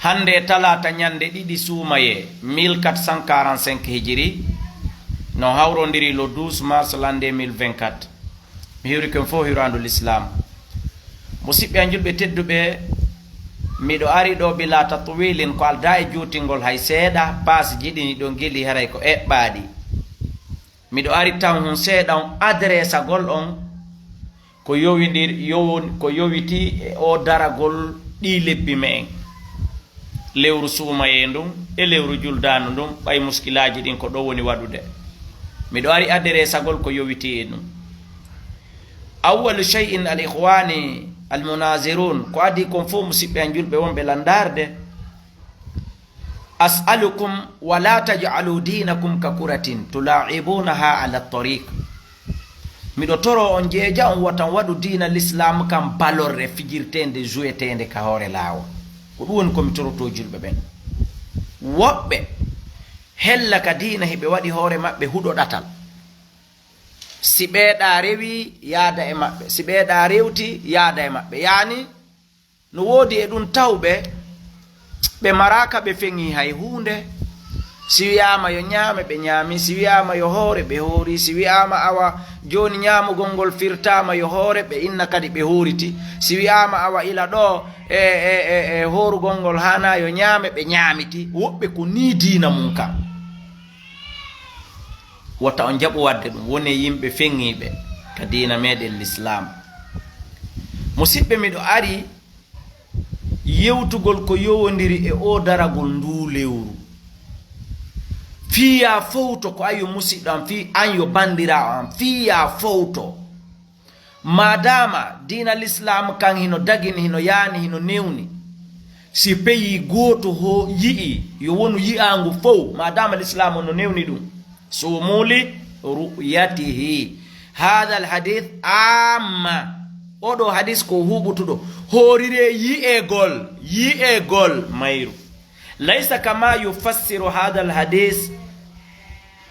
hande talata nyande ɗiɗi suumaye 1445 hijiri no hawrodiri le 12 mars l'an 2024 mi hiwri ken fof hirandu l'islam musidɓe an julɓe tedduɓe miɗo ari ɗo bila tatwilin ko alda e juutingol hay seeɗa passe jiɗini ɗo gili haray ko eɓɓaɗi miɗo ari tan hun seeɗa on adresse agol on ko yowiti e o daragol ɗi lebbi me en lewru suumaye ndum e lewru juldanu ndum ɓay muskilaji ɗin ko ɗo woni waɗude miɗo ari adresse agol ko yowiti e ɗum awwalu shay'in al ikhwani al munazirun ko adi kon fof musidɓe an julɓe wonɓe landarde as'alukum wala taj'alu dinakum ka kuratin tula'ibunaha ala tariq miɗo toro on jeeja on watan waɗu dina l'islam kam balorre fijirtende jouetende ka hoore lawol ko ɗum woni komi toroto julɓe ɓen woɓɓe hella ka dina heɓe waɗi hoore maɓɓe huɗo ɗatal si ɓeeɗa rewi yaada e maɓɓe si ɓeeɗa rewti yaada e maɓɓe yani no woodi e ɗum tawɓe ɓe maraka ɓe feŋi hay hunde si wiyama yo ñaame ɓe ñaami si wiyama yo hoore ɓe hoori si wiyama awa joni ñamugol ngol firtama yo hoore ɓe inna kadi ɓe hooriti si wiyama awa ila ɗo e horugol ngol hana yo ñaame ɓe ñaamiti woɓɓe ko ni dina mum kam wata on jaɓu wadde ɗum woni yimɓe feŋiɓe ka dina meɗen l'islam musidɓe miɗo ari yewtugol ko yowodiri e o daragol ndu lewru fiya fowto ko ayo musidɗo am fi an yo bandirawo am fiya fowto madama dina l'islam kan hino dagini hino yani hino newni si peyi goto ho yii yo wonu yi'angu fow madama l'islam no newni ɗum sumuli ru'yatihi hada al hadith amma oɗo hadis ko huɓutuɗo horire yi'egol mayru laysa kama yufassiru hada al hadis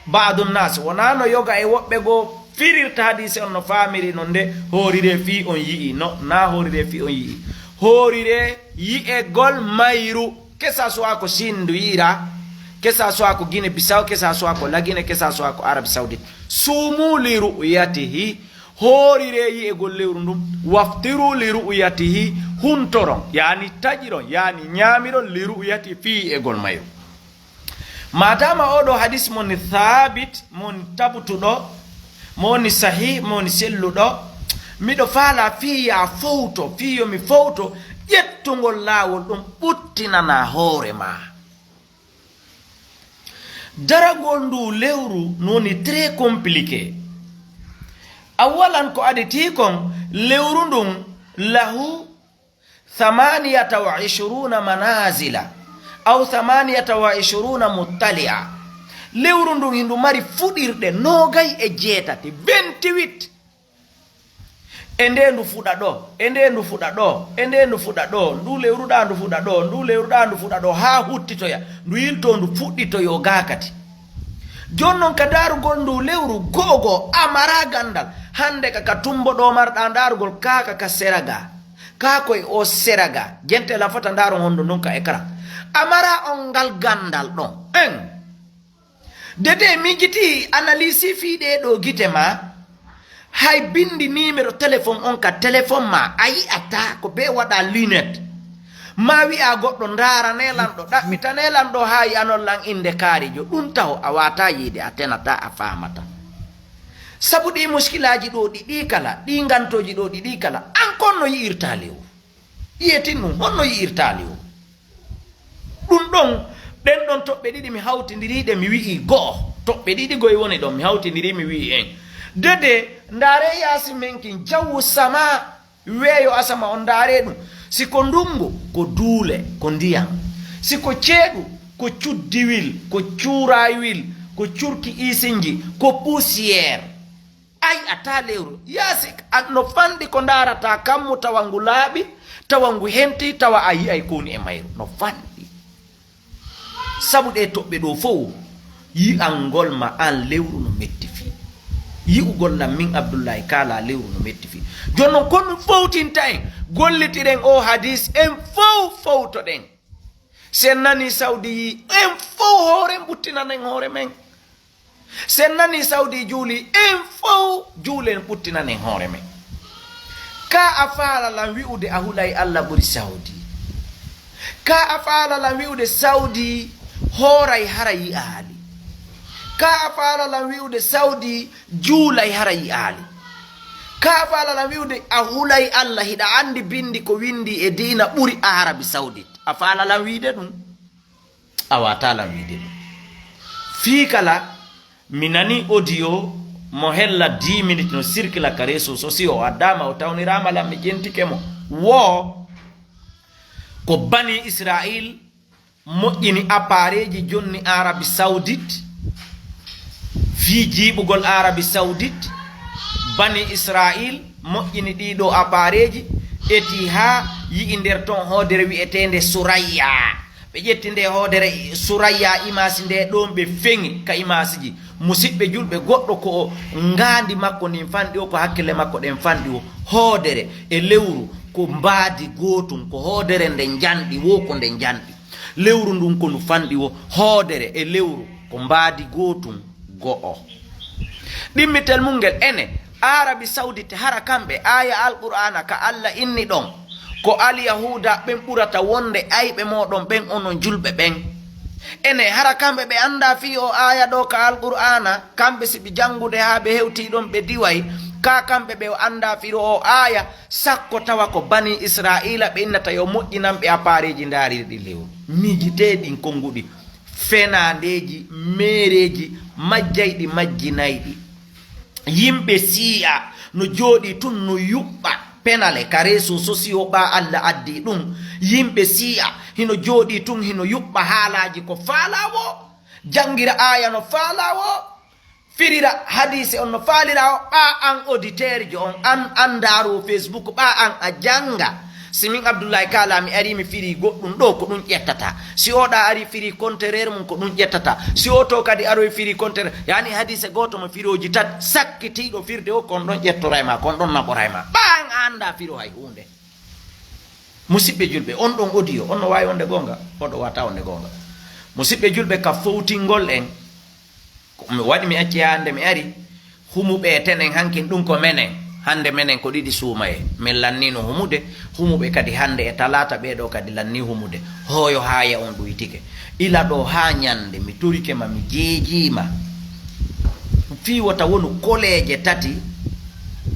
ba'du nnas wonano yoga e woɓɓe go firirta hadise on no famiri non de horire fi on yi'i no na horire fi on yi'i horire yi'egol mayru que ça soit ko sindu yira que ça soit ko Guinée Bissau que ça soit ko Lagine que ça soit ko Arabie Saoudite sumu li ru'yatihi horire yi'egol lewru ndum waftiru li ru'yatihi huntoron yani tajiron yani ñamiron li ru'yati fi egol mayo madama oɗo hadis moni thabit moni tabutuɗo moni sahih moni selluɗo miɗo faala fiya fowto fiyo mi fowto ƴettugol lawol ɗum ɓuttinana hoore ma daragol ndu lewru noni très compliqué awalan ko aditi kon lewru ndun lahu 28 manazila aw 28 muttali'a lewru ndun hindu mari fuɗirɗe nogay e jeetati 28 e nde ndu fuɗa ɗo e nde ndu fuɗa ɗo e nde ndu fuɗa ɗo ndu lewruɗa ndu fuɗa ɗo ndu lewruɗa ndu fuɗa ɗo ha huttitoya ndu yilto ndu fuɗɗitoyo gakati jonnon ka darugol ndu lewru go'ogo amara gandal hande ka tumbo ɗo marɗa darugol kaka ka seraga kako e o seraga gente la fota ndaro hondo non ka écran amara on ngal gandal ɗon en dede mi jiti analyse fiɗe ɗo gite ma hay bindi numéro téléphone on ka téléphone ma ayi atta ko be waɗa lunette ma wi'a goɗɗo ndara nelanɗo ɗaɓɓita nelanɗo hayi anon lan inde kaarijo ɗum taw a wata yiide a tenata a famata sabu ɗi muskilaji ɗo ɗiɗi kala ɗi gantoji ɗo ɗiɗi kala an kon no yi'irta lewru yiyetin ɗum honno yi'irta lewru ɗum ɗon ɗen ɗon toɓɓe ɗiɗi mi hawtidiriɗe mi wi'i go'o toɓɓe ɗiɗi goye woni ɗon mi hawtidiri mi wi'i en dede ndaare yaasi men kin jawwu sama weeyo asama on ndaare ɗum siko ndungu ko duule ko ndiyam siko ceeɗu ko cuddiwil ko cuurayil ko curki isinji ko poussiére ay ata lewru yaasi no fandi ko ndarata kammu tawa ngu laaɓi tawa ngu henti tawa a yi'ay koni e mayru no fandi sabu ɗe toɓɓe ɗo fof yi'angol ma an lewru no metti fi yi'ugol nam min Abdoullahi kala lewru no metti fi jonnon kono fowtinta en gollitiren o hadis en fof fowtoɗen sen nani Saudi en fo hore buttina nen hore men sen nani Saudi juuli en fo juulen buttina nen hore men ka afala la wi'ude ahulay Allah buri Saudi ka afala la wi'ude Saudi horay harayi ali ka afala la wi'ude Saudi juulay harayi ali ka afala la wi'ude ahulay Allah hida andi bindi ko windi e dina buri Arabi Saudite afala la wiide dum awata la wiide dum fi kala minani audio mo hella 10 minutes no circula ka réseaux sociaux adama o tawnirama lam mi jentike mo wo ko bani Israel moƴƴini appareji jonni Arabi Saudite fi jibugol Arabi Saudite bani Israel moƴƴini ɗiɗo appareji eti ha yi nder ton hodere wi'etende Suraya be ƴetti nde hodere Suraya imasi nde ɗon ɓe feŋi ka imasiji musidɓe julɓe goɗɗo ko ngandi makko nin fanɗi o ko hakkille makko ɗen fanɗi o hodere e lewru ko mbaadi gotum ko hodere nde janɗi wo ko nde janɗi lewru ndun ko nu fanɗi o hodere e lewru ko mbaadi gotum go'o ɗimmitel mungel ene Arabi Saudite hara kamɓe aya alqur'ana ka Allah inni ɗon ko al yahuda ɓen ɓurata wonde ayɓe moɗon ɓen onon julɓe ɓen ene hara kamɓe ɓe anda fi o aya ɗo ka alqur'ana kamɓe siɓe jangude ha ɓe hewti ɗon ɓe diway ka kamɓe ɓe anda fi o aya sakko tawa ko bani Israila ɓe innata yo moƴƴinanɓe appareji darirɗi lewru mijiteɗin konguɗi fenandeji mereji majjayɗi majjinayɗi yimɓe siya no jooɗi tun no yuɓɓa penale ka réseaux sociaux ɓa Allah addi ɗum yimɓe siya hino jooɗi tun hino yuɓɓa haalaji ko faalawo jangira aya no faalawo firira hadise on no faalira o ɓa an auditeur jo on an andaro Facebook ɓa an a janga simin Abdoulaye Kala mi ari mi firi goɗɗum ɗo ko ɗum ƴettata si oɗa ari firi contereur mum ko ɗum ƴettata si o to kadi aroy firi contereur yani hadise goto mo firoji tat sakkitiɗo firde o kon ɗon ƴettora ma kon ɗon naɓora ma ɓan anda firo hay hunde musidɓe julɓe on ɗon audio on no wawi wonde gonga oɗo wata wonde gonga musidɓe julɓe ka fowtingol en mi waɗi mi acci hande mi ari humuɓe tenen hankin ɗum ko menen hande menen ko ɗiɗi suumaye min lannino humude humuɓe kadi hande e talata ɓeɗo kadi lanni humude hoyo haya on ɗuytike ila ɗo ha ñande mi turike ma mi jeejima fiwota wonu koleje tati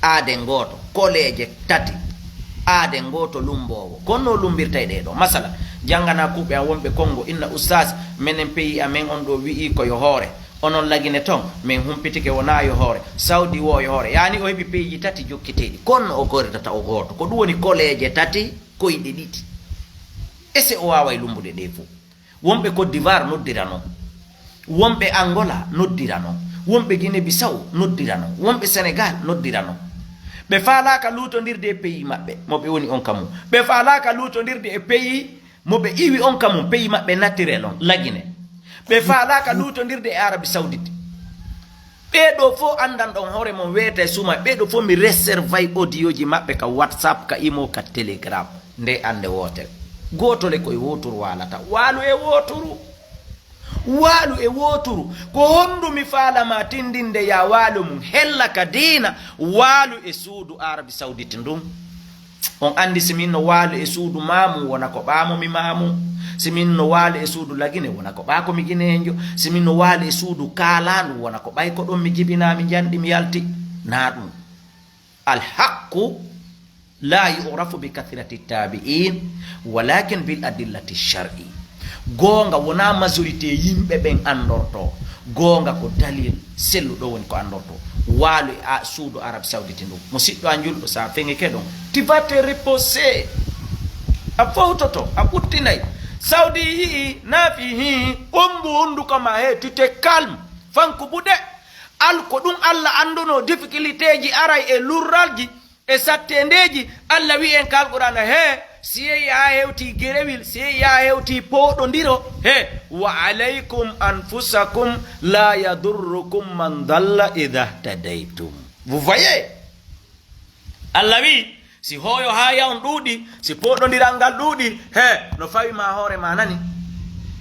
aade ngoto koleje tati aade ngoto lumbowo konno lumbirta e ɗeɗo masala jangana kuɓe a wonɓe Kongo inna oustas menen pays amen on ɗo wi'i koyo hoore onon lagine ton min humpitike wona yo hoore Saudi wo yo hoore yani o heɓi pays ji tati jokkiteɗi konno o goritata o goto ko ɗum woni koleje tati koyɗe ɗiɗi ese o waway lumbude ɗe fo wonɓe Côte d'Ivoire noddirano wonɓe Angola noddirano wonɓe Guinée Bissau noddirano wonɓe Sénégal noddirano ɓe faalaka lutodirde e pays maɓɓe moɓe woni on kamum ɓe faalaka lutodirde e pays moɓe iwi on kamum pays maɓɓe naturel on lagine ɓe faalaka lutodirde e Arabi Saudite ɓeɗo fo andan ɗon hoore mon wiyete suma ɓeɗo fo mi réservay audio ji maɓɓe ka WhatsApp ka imo ka Telegram nde ande wotere gotole koye woturu walata walu e woturu ko hondumi faalama tindinde ya walu mum hella ka dina walu e suudu Arabi Saudite ndum on andi simin no walu e suudu mamu wona ko ɓamo mi mamu simin no waali e suudu lagine wona ko ɓa ko mi guinejo simin no waali e suudu kaalandu wona ko ɓay ko ɗon mi jibina mi janɗi mi yalti na ɗum alhaqqu la yurafu bi kathirati tabi'in walakin bil adillati shar'i gonga wona majorité yimɓe ɓen andorto gonga ko dalil selluɗo woni ko andorto waalu a suudu Arabe Saudite ndu musidɗo a julɗo sa feŋe keɗon tu vas te reposer a fowtoto a ɓuttinayi Saudi yi nafi hi ombu hunduko ma he tu te calme fanko buɗe al ko ɗum Allah anduno difficulté ji aray e lurralji e sattendeji Allah wi en kal Qur'ana he si ya hewti gerewil si ya hewti poɗodiro he wa alaykum anfusakum la yadurrukum man dalla idha tadaytum vous voyez Allah wi si hoyo haya on ɗuuɗi si poɗodiral ngal ɗuuɗi he no fawi ma hoore ma nani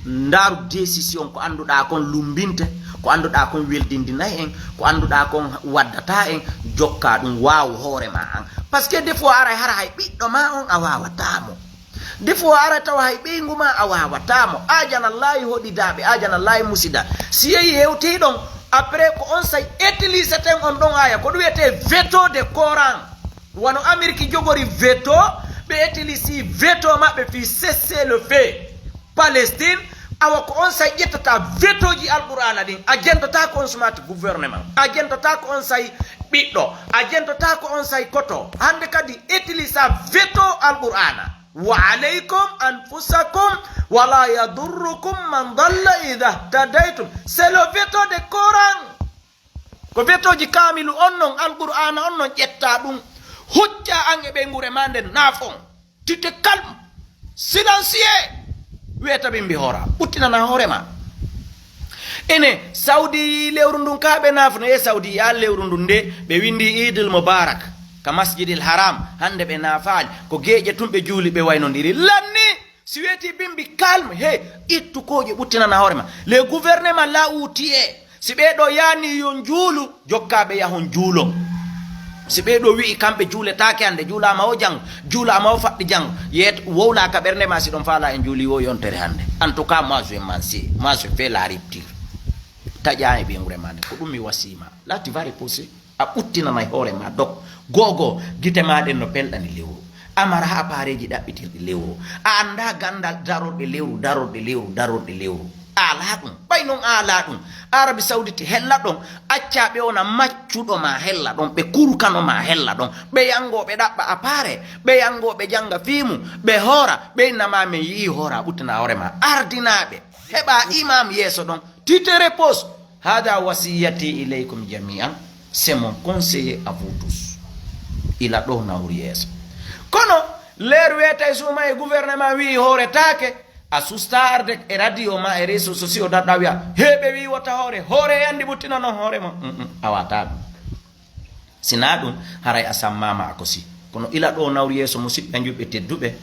ndaru décision ko anduɗa kon lumbinte ko anduɗa kon weldindinay en ko anduɗa kon waddata en jokka ɗum waaw hoore ma an par ce que des fois ara hara hay ɓiɗɗo ma on a wawatamo des fois ara tawa hay ɓeygu ma a wawatamo ajanallahi hoɗidaɓe ajanallahi musida si yeyi hewti ɗon après ko on say utilise ten on ɗon aya ko ɗum wiyete veto de coran wano amérique jogori veto ɓe utilise veto maɓɓe fi cesser le feu Palestine awa ko on say ƴettata vetoji alqur'ana ɗin a jentata ko on sumati gouvernement a jentata ko on say ɓiɗɗo a jentata ko on say koto hande kadi utilisa veto alqur'ana wa alaykum anfusakum wala yadurrukum man dalla idha tadaytum c'est le veto de coran ko vetoji kamilu on non alqur'ana on non ƴetta ɗum hucca an e ɓe gure ma nden naafon tite calme silencieux wiyata ɓe mbi hoora ɓuttinana hoorema ene saudi lewru ndun kaɓe nafno e saudi ya lewru ndun nde ɓe windi idil mubarak ka masjidil haram hande ɓe nafaali ko geeƴe tun ɓe juuli ɓe waynodiri lanni si weti bimbi calme he ittu koje ɓuttinana hoorema les gouvernement la outie si ɓeɗo yani yon juulu jokkaɓe yahon juulon si ɓeɗo wi'i kamɓe juuletake hande juulama o jang juulama o faɗɗi jang yet wowlaka ɓernde ma si ɗon faala en juuli o yontere hande en tout cas moi je mansi moi je fais la rupture taƴani ɓe gure ma nde ko ɗum mi wasima là tu vas reposer a ɓuttinanay hoore ma dok gogo guite maɗen no pelɗani lewru amara ha pareji ɗaɓɓitirɗi lewru a anda gandal darorɗe lewru darorɗe lewru ala ɗum ɓay noon ala ɗum arabi saudite hella ɗon accaɓe ona maccuɗo ma hella ɗon ɓe kurkano ma hella ɗon ɓe yangoɓe ɗaɓɓa a paare ɓe yangoɓe janga fimu ɓe hoora ɓe innama min yii hoora ɓuttina hoorema ardinaɓe heɓa imam yeeso ɗon tu te repose hada wasiyati ilaykum jami'an c'est mon conseiller à vous tous ila ɗo nawri yeeso kono leer wiyete suma e gouvernement wi hooretake a susta arde e radio ma e réseaux sociaux daɗɗa wiya heɓe wi wota hoore yandi ɓuttina noon hoore ma a wata ɗum sina ɗum haray a sammama a kosi kono ila ɗo nawri yeeso musidɓe juɓɓe tedduɓe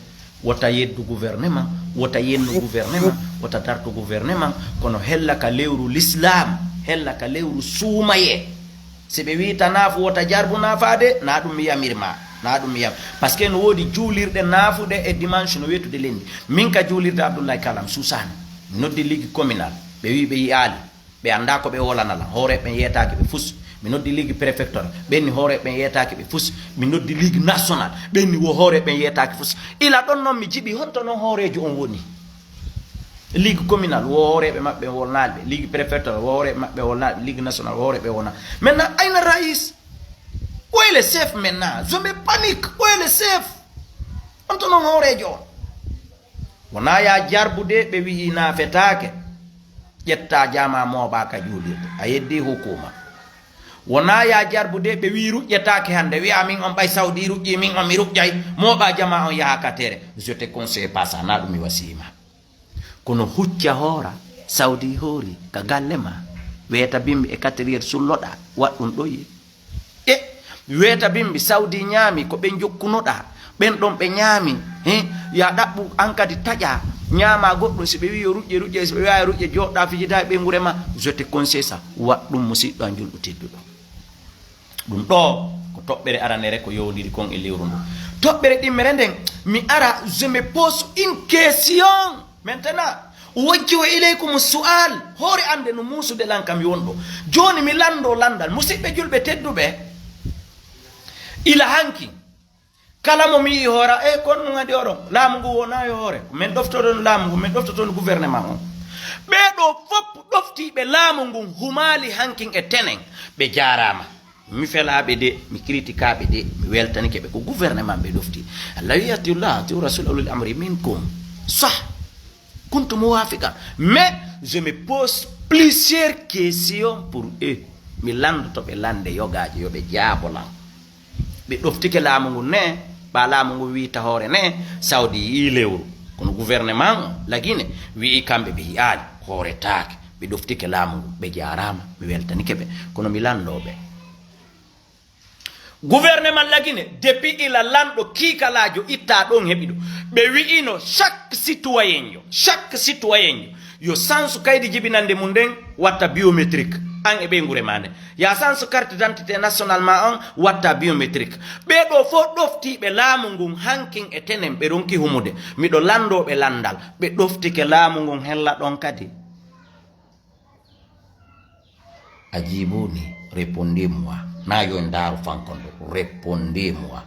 wota yeddu gouvernement wota yennu gouvernement wota dartu gouvernement kono hella ka lewru l'islam hella ka lewru suumaye si ɓe wita naafu wota jarbu naafade na ɗum mi yamirma na ɗum mi yam par ce que no woodi juulirɗe naafuɗe e dimanche no wetude lendi min ka juulirde abdoullahi kalam susani mi noddi ligue communal ɓe wi ɓe yiyaali ɓe anda ko ɓe wolanala hooreɓe yetaki ɓe fus mi noddi ligue préfectoire ɓenni hooreɓe yetaki ɓe fus mi noddi ligue national ɓenni wo hooreɓe yetaki fus ila ɗon noon mi jiiɓi honto noon hoorejo on woni ligue communal wo hooreɓe maɓɓe wolnaɓe ligue préfectoire wo hooreɓe maɓɓe wolnaɓe ligue national wo hooreɓe wona maintenant ayna rais où est le chef maintenant je me panique où est le chef honto noon hoorejo on wona ya jarbude ɓe wi'i naafetake ƴetta jama mooɓa ka juulirde a yeddi hukuma wona ya jarbude ɓe wi ruƴƴetake hande wiya min on ɓay saudi ruƴƴi min on mi ruƴƴay mooɓa jama on yaha ka tere je te conseille pas ça na ɗum mi wasima kono hucca hoora saudi hoori ka galle ma wiyata bimɓe e 4 heures sulloɗa wat ɗum ɗoyi e wiyata bimɓe saudi ñaami ko ɓe jokkunoɗa ɓen ɗon ɓe ñaami ya ɗaɓɓu an kadi taƴa ñaama goɗɗum si ɓe wi yo ruƴƴe si ɓe wiya ruƴƴe joɗɗa fijida ɓe gure ma je te conseille ça wat ɗum musidɗo a julɗo tedduɗo ɗum ɗo ko toɓɓere aranere ko yowdiri kon e lewru ndu toɓɓere ɗimmere nden mi ara je me pose une question maintenant wajjiwa ilaykum sual hoore ande no muusude lan kam yonɗo joni mi lando landal musidɓe julɓe tedduɓe ila hanki kala mo mi yi hoora e kon ɗum adi oɗon laamu ngu wona e hoore min ɗoftoɗon laamu ngu min ɗoftoton gouvernement on ɓeɗo fof ɗoftiɓe laamu ngun humali hankin e tenen ɓe jarama mi felaɓe de mi critiquaɓe de mi weltanike ɓe ko gouvernement ɓe ɗofti allah wiyatullah ti rasul ulul amri minkum sah kuntu muwafiqan mais je me pose plusieurs questions pour eux mi landoto ɓe lande yogaji yoɓe jaabolan ɓe ɗoftike laamu ngu ne ɓa laamu ngu wita hoore ne saudi yi lewru kono gouvernement o lagine wi kamɓe ɓe yiyaali hooretake ɓe ɗoftike laamu ngu ɓe jarama mi weltanike ɓe kono mi landoɓe gouvernement lagine depuis ila lanɗo kiikalajo itta ɗon heɓi ɗo ɓe wi'ino chaque citoyen jo yo sansu kaydi jibinande mum nden watta biométrique an e ɓe ngure mande ya sansu carte d'identité national ma on watta biométrique ɓeɗo fof ɗoftiɓe laamu ngun hankin e tenen ɓe ronki humude miɗo landoɓe landal ɓe ɗoftike laamu ngun hella ɗon kadi. Ajibuni, répondez-moi. Na yo ndaru fankondo, répondez-moi.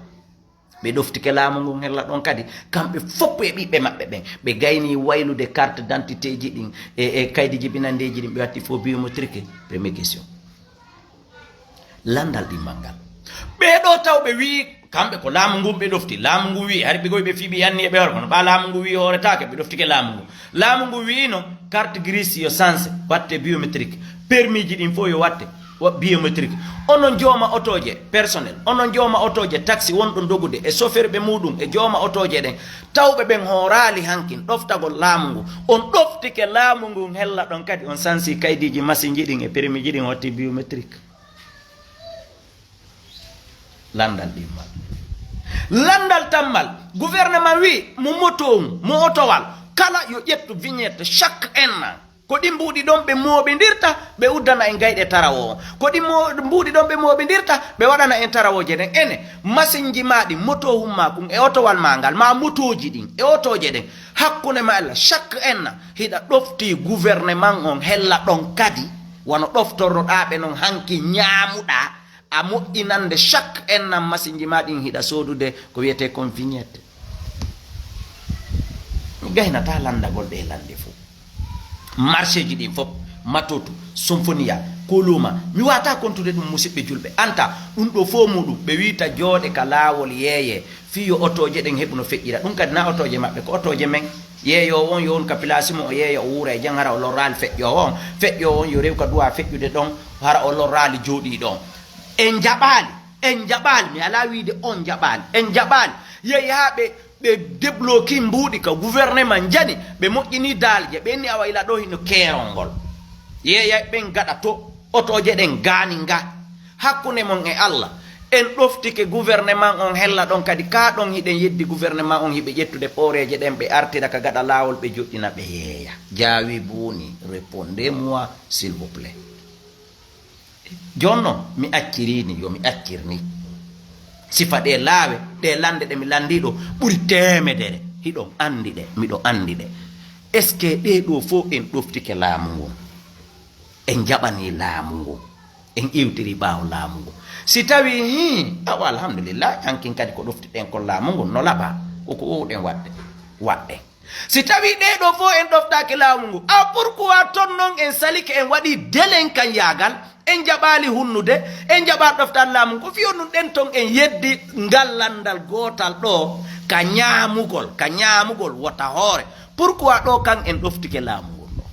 Ɓe ɗoftike laamu ngun hella ɗon kadi kamɓe fopp e ɓiɓɓe maɓɓe ɓen ɓe gayni waylude carte d'identité ji ɗin e kaydi jibinandeji ɗin ɓe watti fo biométrique. Première question, landal ɗimmal ngal ɓeɗo taw ɓe wi kamɓe ko laamu ngun ɓe ɗofti laamu ngun wi har ɓe goy ɓe fiɓi yanni e ɓe hore kono ɓa laamu ngun wi horetake ɓe ɗoftike laamu ngun wino carte grise yo sanse watte biométrique permis ji ɗin fo yo watte biométrique. Onon jooma otoje personnel, onon jooma otoje taxi wonɗon dogude e chauffeur ɓe muɗum e jooma otoje ɗen tawɓe ɓen horali hankin ɗoftagol laamu ngu on ɗoftike laamu ngun hella ɗon kadi on sansi kaydiji machine ji ɗin e permis ji ɗin watti biométrique. Landal ɗimmal landal tammal gouvernement wi mo moto mo otowal kala yo ƴettu vignette chaque an ko ɗi mbuuɗi ɗon ɓe mooɓindirta ɓe uddana en gayɗe tarawo o ko ɗi mbuuɗi ɗon ɓe mooɓindirta ɓe waɗana en tarawoje ɗen ene machine ji maɗi moto humma kum e otowal ma ngal ma motoji ɗin e otoje ɗen hakkunde ma Allah chaque en hiɗa ɗofti gouvernement on hella ɗon kadi wono ɗoftornoɗaɓe non hanki ñaamuɗa a moƴƴinande chaque ennam machine ji ma ɗin hiɗa sodude ko wiyete kon vignette. Mi gaynata landagol ɗe lande fof marché ji ɗin fof matotu symphonia koluma mi wata kontude ɗum musidɓe julɓe anta ɗum ɗo fo muɗum ɓe wita jooɗe ka laawol yeeye fiyo otoje ɗen heɓuno feƴƴira ɗum kadi na otoje maɓɓe ko otoje men yeeyowo on yo on ka place mo o yeeya o wuura e jang hara o lorrali feƴƴowo on feƴƴowo on yo rew ka duwa feƴƴude ɗon hara o lorrali jooɗi ɗon en jaɓali mi ala wiide on jaɓali en jaɓali yeeyi ha ɓe débloqué mbuuɗi ka gouvernement jani ɓe moƴƴini daalje ɓenni awa ila ɗo hino keerol ngol yeeya ɓen gaɗa to otoje ɗen gaani nga hakkunde mon e Allah en ɗoftike gouvernement on hella ɗon kadi ka ɗon hiɗen yeddi gouvernement on hiɓe ƴettude ɓooreje ɗen ɓe artira ka gaɗa laawol ɓe joɗɗina ɓe yeeya. Jaawi buuni, répondez-moi s'il vous plaît. Jonnon mi accirini yo mi accirni sifa ɗe laawe ɗe lande ɗe mi landiɗo ɓuri temedere hiɗon andi ɗe miɗo andi ɗe est ce que ɗe ɗo fo en ɗoftike laamu ngun en jaɓani laamu ngun en ƴewtiri ɓaawo laamu ngun si tawi awa alhamdulillah hankin kadi ko ɗoftiɗen kon laamu ngun no laɓa koko owɗen waɗɗe si tawi ɗe ɗo fo en ɗoftake laamu ngun a pourquoi ton non en salike en waɗi delen kan yagal en jaɓali hunnude en jaɓa ɗoftal laamu ko fiyo nun ɗen ton en yeddi ngal landal gotal ɗo ka ñaamugol wota hoore pourquoi ɗo kan en ɗoftike laamu ngol ɗo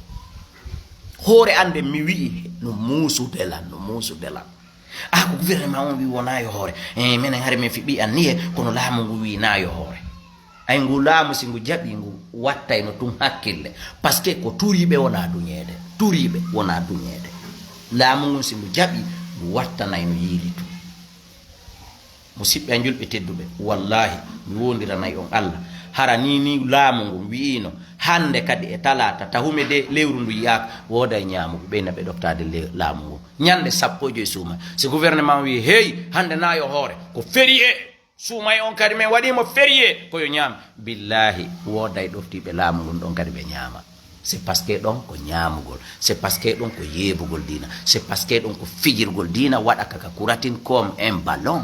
hoore ande mi wi'i no muusudelan ko gouvernement on wi wonayo hoore minen haare min fiɓi anniye kono laamu ngu wi nayo hoore ay ngu laamu si ngu jaɓi ngu wattayno tun hakkille par ce que ko turiɓe wona duñede laamu ngun si ngu jaɓi ngu wattanayno yiili tun musidɓe a julɓe tedduɓe wallahi mi wondiranayi on Allah hara ni laamu ngun wi'ino hande kadi e talata tahume de lewru ndu yiyaka wooda e ñaamugo ɓeyna ɓe ɗoftade laamu ngun ñande 15 suuma si gouvernement wi hey hande nayo hoore ko férié suuma e on kadi men waɗimo férié koyo ñaama billahi wooda e ɗoftiɓe laamu ngun ɗon kadi ɓe ñaama c'est parce que ɗon ko ñaamugol c'est parce que ɗon ko yeebugol diina c'est parce que ɗon ko fijirgol diina waɗa kaka kuratin comme un ballon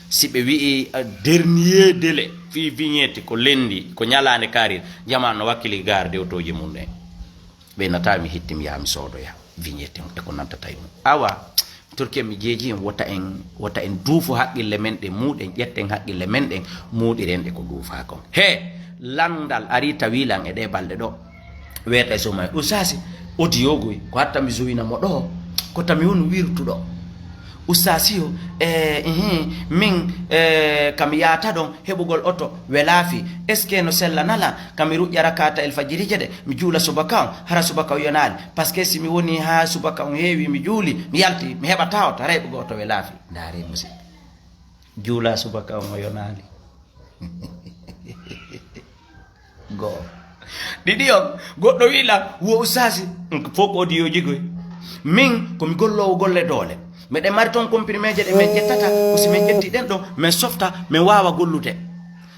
si ɓe wi'i dernier délai fi vignette ko lendi ko ñalande karir jamanu no wakkili gar dewtoje mum ɗen ɓe natami hittim yaha mi soodoya vignette e ko nantata e mum awa turki mi jeeji en wota en duufo haqqille men ɗe muɗen ƴetten haqqille men ɗen muɗiren ɗe ko duufa kon landal ari tawilan e ɗe balɗe ɗo weta e soma usasi odiyogoy ko hatta mi joyinamo ɗo ko tami woni wirtuɗo ustasiyo min kami yata ɗon heɓugol oto welaafi est ce que no sellanala kami ruƴƴara kata el fajirije de mi juula subaka on hara subaka o yonali par ce que si mi woni ha subaka on heewi mi juuli mi yalti mi heɓata oto hara heɓugo oto welaafi ndaare musidɓe juula subaka on o yonali goo ɗiɗi on goɗɗo wiila wo usasi fof ko audio ji goy min komi gollowo golle doole miɗen mari toon comprimé je ɗe min ƴettata ko si min ƴetti ɗen ɗo min softa min wawa gollude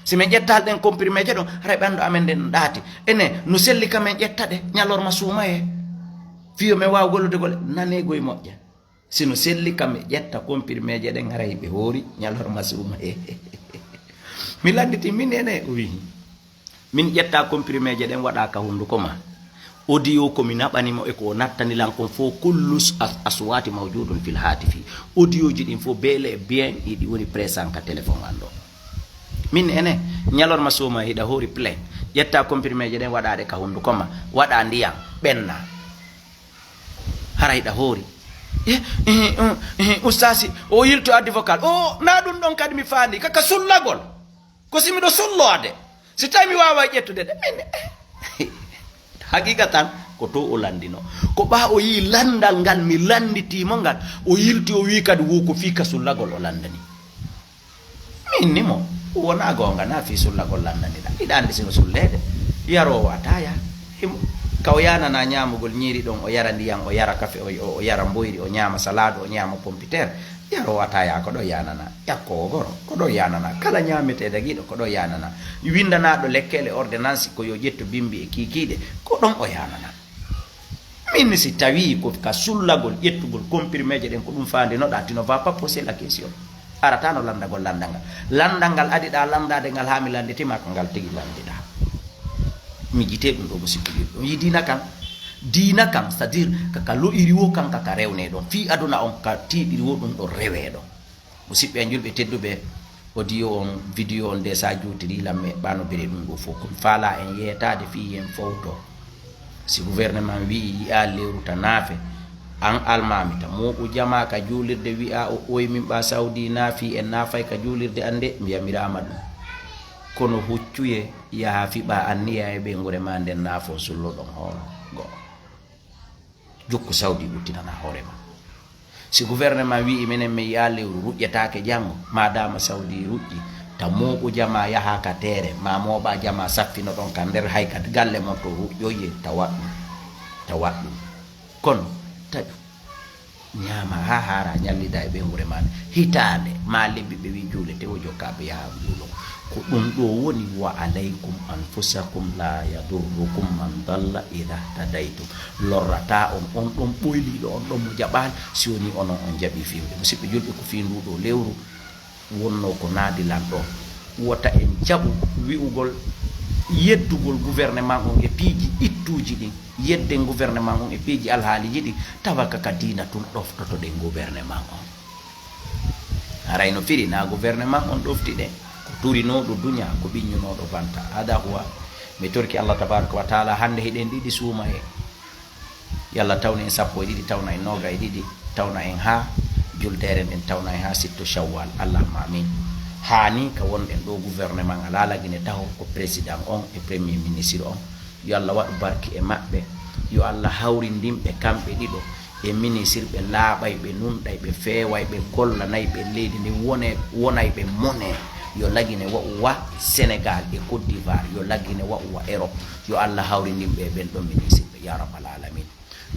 si min ƴettal ɗen comprimé je ɗo haray ɓandu amen nden ɗaati ene no selli ka min ƴettaɗe ñalorma suuma e fiyo min wawa gollude golle nane goye moƴƴa sino selli ka mi ƴetta comprimé je ɗen haray ɓe hoori ñalorma suuma e mi landiti min ene o wi min ƴetta comprimé je ɗen waɗa ka hunduko ma audio ko mi naɓanimo e ko nattanilan kon fo kullu aswati mawjudun fil hatifi audio ji ɗin fo beele bien ɗiɗi woni présent ka téléphone an ɗo min ene ñalorma soma hiɗa hoori plein ƴetta comprimé je ɗen waɗaɗe ka hunduko ma waɗa ndiyam ɓenna hara hiɗa hoori ustasi o yilto addi vocal o na ɗum ɗon kadi mi faandi kaka sullagol ko simiɗo sullode si tawi mi wawa ƴettude ɗe min haqiqa tan ko to o landino ko ɓa o yi landal ngal mi landitimo ngal o yilti o wi kadi wo ko fi ka sullagol o landani min nimo wona gonga na fi sullagol landaniɗa iɗa andi sino sullede yarowo ataya ka o yanana ñamugol ñiiri ɗon o yara ndiyam o yara kafe o yara mboyri o ñama salade o ñama pompiterre yarowo ataya ko ɗo yanana ƴakkowo goro ko ɗo yanana kala ñametede giɗo ko ɗo yanana windanaɗo lekkele ordonnance ko yo ƴettu bimbi e kikiɗe ko ɗon o yanana min si tawi ko ka sullagol ƴettugol comprimé je ɗen ko ɗum fandinoɗa tino va pas poser la question aratano landagol landal ngal adiɗa landade ngal ha mi landitima ko ngal tigui landiɗa mi jite ɗum ɗo mo sikku ɗum yi dina kan c'est à dire kaka lo'iri wo kan kaka rewne ɗon fi aduna on ka tiɗiri wo ɗum ɗo rewe ɗon musidɓe julɓe tedduɓe audio on vidéo on nde sa jutiri lamme ɓano bire ɗum ɗo fof komi faala en yeetade fi yen fowto si gouvernement wi yi'a lewru ta naafe an almami ta moɓu jama ka julirde wi'a o oy min ɓa saudi naafi en naafay ka julirde ande mbiyamirama ɗum kono huccuye yaha fiɓa anniya e ɓe ngure ma nden naafo sulloɗon hono go'o jokku saudi wuttinana hoorema si gouvernement wi minen mi yi'a lewru ruƴƴetake janggo madama saudi ruƴƴi ta moɓu jama yaha ka teere ma moɓa jama saffino ɗon ka nder hay ka galle mon to ruƴƴoye ta waɗɗum kono taƴu ñama ha hara ñallida e ɓe ngure ma hitande ma lebbi ɓe wi juulete o jokkaɓe yaha juulon ko ɗum ɗo woni wa alaykum anfusakum la yadurrukum man dalla ida tadaytum lorrata on ɗon ɓoyliɗo on ɗon mo jaɓali si woni onon on jaɓi fiwde musidɓe julɓe ko fi nduɗo lewru wonno ko naadilan ɗon wota en jaɓu wi'ugol yeddugol gouvernement on e piiji ittuji ɗin yedden gouvernement on e piiji alhaaliji ɗin tawa kaka dina tun ɗoftoto ɗen gouvernement on harayno firi na gouvernement on ɗofti ɗen turinoɗo duña ko ɓiññunoɗo banta hada huwa mi torki allah tabaraka wa taala hande heɗen ɗiɗi suuma e yallah tawna en sappo e ɗiɗi tawna en noga e ɗiɗi tawna en ha juldere nden tawna en ha sitto shawwal allahumma amin hani ka wonɗen ɗo gouvernement ala lagine taw ko président on e premier ministre on yo allah waɗu barki e maɓɓe yo allah hawrindinɓe kamɓe ɗiɗo e ministre ɓe laaɓay ɓe nunɗay ɓe feeway ɓe gollanayi ɓe leydi ndi wonay ɓe mone yo lagine wa'u wa Sénégal e Côte d'Ivoire yo lagine wa'u wa Europe yo Allah hawrindinɓe e ɓen ɗon ministre ɓe ya rabbal alamin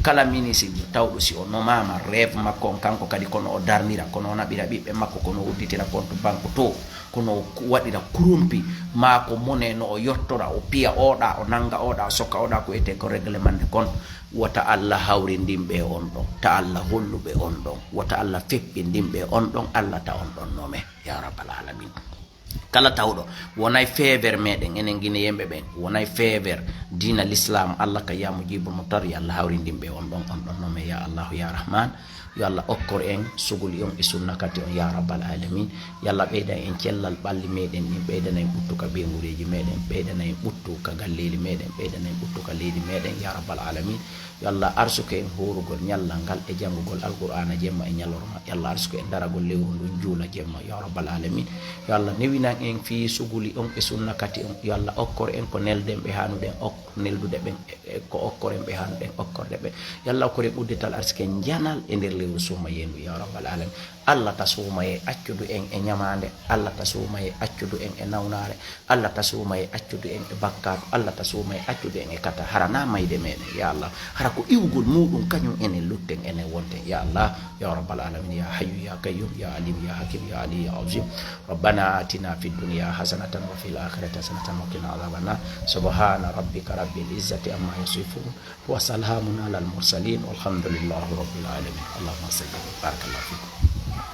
kala ministre tawɗo si o nomama rêve makko on kanko kadi kono o darnira kono o naɓira ɓiɓɓe makko kono o udditira compte banque to kono o waɗira kurumpi ma ko mone no o yottora o piya oɗa o nanga oɗa o sokka oɗa ko ete ko réglement de compte wota Allah hawrindinɓe on ɗon ta Allah holluɓe on ɗon wota Allah feɓɓindinɓe on ɗon Allah ta on ɗon nome ya rabbal alamin kala tawɗo wonay fever meɗen enen guine yemɓe ɓen wonay fever dina l'islam Allah ka yamu jibul mo tar yo Allah hawrindinɓe on ɗon nome ya allahu ya rahman yo Allah okkor en suguli on e sunna kati on ya rabbal alamin yo Allah ɓeyda en cellal ɓalli meɗen ɗin ɓeydana en ɓuttu ka bengureji meɗen ɓeydana en ɓuttu ka galleli meɗen ɓeydana en ɓuttu ka leydi meɗen ya rabbal alamin yo Allah arsuke en horugol ñallal ngal e jangugol alqur'ana jemma e ñalorma yo Allah arsuke en daragol lewru ndun juula jemma ya rabbal alamin yo Allah newinan en fi suguli on e sunna kati on yo Allah okkore en ko nelden ɓe hanuɗen neldude ɓen ko okkoren ɓe hanuɗen okkorde ɓe yo Allah okkore ɓuddetal arsike janal e nder lewru suma yendu ya rabbal alamin Allah ta suma e accudu en e ñamande Allah ta suma e accudu en e nawnare Allah ta suma e accudu en e bakkato Allah ta suma e accudu en e kata harana mayde meɗen ya Allah hara ko iwgol muɗum kañum enen lutten enen wonten ya Allah ya rabbal alamin ya hayyu ya qayyum ya alim ya hakim ya ali ya azim ربنا آتنا في الدنيا حسنة وفي الآخرة حسنة وقنا عذاب النار سبحان ربك رب العزة عما يصفون وسلام على المرسلين والحمد لله رب العالمين اللهم صل وبارك الله فيكم